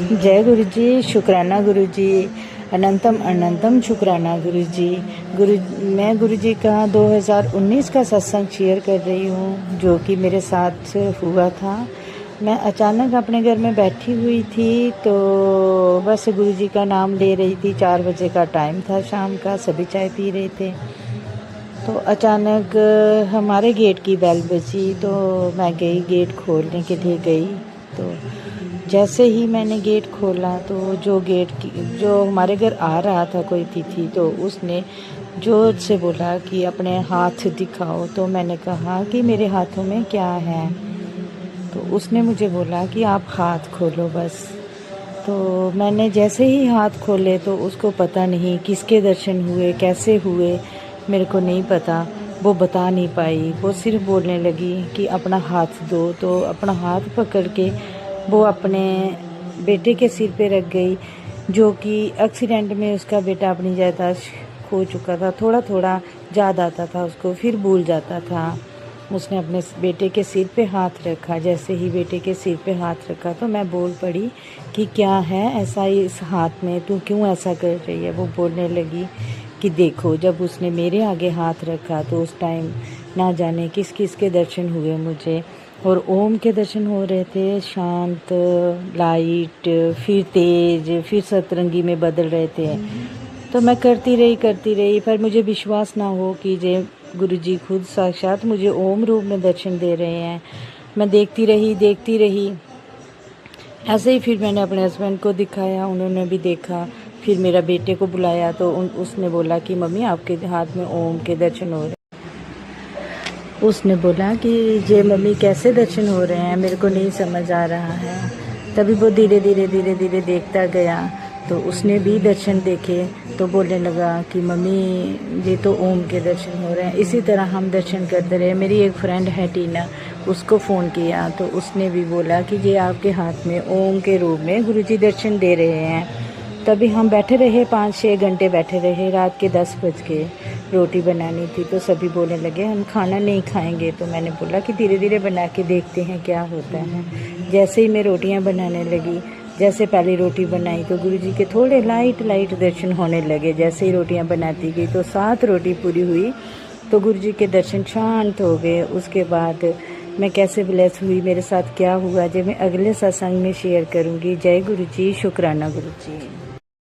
जय गुरु जी, शुक्राना गुरु जी, अनंतम अनंतम शुक्राना गुरु जी। मैं गुरु जी का 2019 का सत्संग शेयर कर रही हूँ, जो कि मेरे साथ हुआ था। मैं अचानक अपने घर में बैठी हुई थी, तो बस गुरु जी का नाम ले रही थी। 4 बजे का टाइम था शाम का, सभी चाय पी रहे थे। तो अचानक हमारे गेट की बेल बजी, तो मैं गई, गेट खोलने के लिए गई। तो जैसे ही मैंने गेट खोला, तो जो हमारे घर आ रहा था कोई तिथि, तो उसने जोर से बोला कि अपने हाथ दिखाओ। तो मैंने कहा कि मेरे हाथों में क्या है। तो उसने मुझे बोला कि आप हाथ खोलो बस। तो मैंने जैसे ही हाथ खोले, तो उसको पता नहीं किसके दर्शन हुए, कैसे हुए, मेरे को नहीं पता। वो बता नहीं पाई। वो सिर्फ बोलने लगी कि अपना हाथ दो। तो अपना हाथ पकड़ के वो अपने बेटे के सिर पे रख गई, जो कि एक्सीडेंट में उसका बेटा अपनी जायदाद खो चुका था। थोड़ा थोड़ा याद आता था उसको, फिर भूल जाता था। उसने अपने बेटे के सिर पे हाथ रखा। जैसे ही बेटे के सिर पे हाथ रखा, तो मैं बोल पड़ी कि क्या है ऐसा इस हाथ में, तू क्यों ऐसा कर रही है। वो बोलने लगी कि देखो, जब उसने मेरे आगे हाथ रखा, तो उस टाइम ना जाने किस किस के दर्शन हुए मुझे। और ओम के दर्शन हो रहे थे, शांत, लाइट, फिर तेज, फिर सतरंगी में बदल रहे थे। तो मैं करती रही, पर मुझे विश्वास ना हो कि जे गुरु जी खुद साक्षात मुझे ओम रूप में दर्शन दे रहे हैं। मैं देखती रही। ऐसे ही फिर मैंने अपने हस्बैंड को दिखाया, उन्होंने भी देखा। फिर मेरा बेटे को बुलाया, तो उसने बोला कि मम्मी, आपके हाथ में ओम के दर्शन हो रहे हैं। उसने बोला कि ये मम्मी कैसे दर्शन हो रहे हैं, मेरे को नहीं समझ आ रहा है। तभी वो धीरे धीरे देखता गया, तो उसने भी दर्शन देखे। तो बोलने लगा कि मम्मी, ये तो ओम के दर्शन हो रहे हैं। इसी तरह हम दर्शन करते रहे। मेरी एक फ्रेंड है टीना, उसको फ़ोन किया, तो उसने भी बोला कि ये आपके हाथ में ओम के रूप में गुरुजी दर्शन दे रहे हैं। तभी हम बैठे रहे, 5-6 घंटे बैठे रहे। रात के 10 बज गए। रोटी बनानी थी, तो सभी बोलने लगे हम खाना नहीं खाएंगे। तो मैंने बोला कि धीरे धीरे बना के देखते हैं क्या होता है। जैसे ही मैं रोटियां बनाने लगी, जैसे पहली रोटी बनाई, तो गुरुजी के थोड़े लाइट दर्शन होने लगे। जैसे ही रोटियां बनाती गई, तो 7 रोटी पूरी हुई, तो गुरुजी के दर्शन शांत हो गए। उसके बाद मैं कैसे ब्लेस हुई, मेरे साथ क्या हुआ, जब मैं अगले सत्संग में शेयर करूंगी। जय गुरु जी, शुक्राना गुरु जी।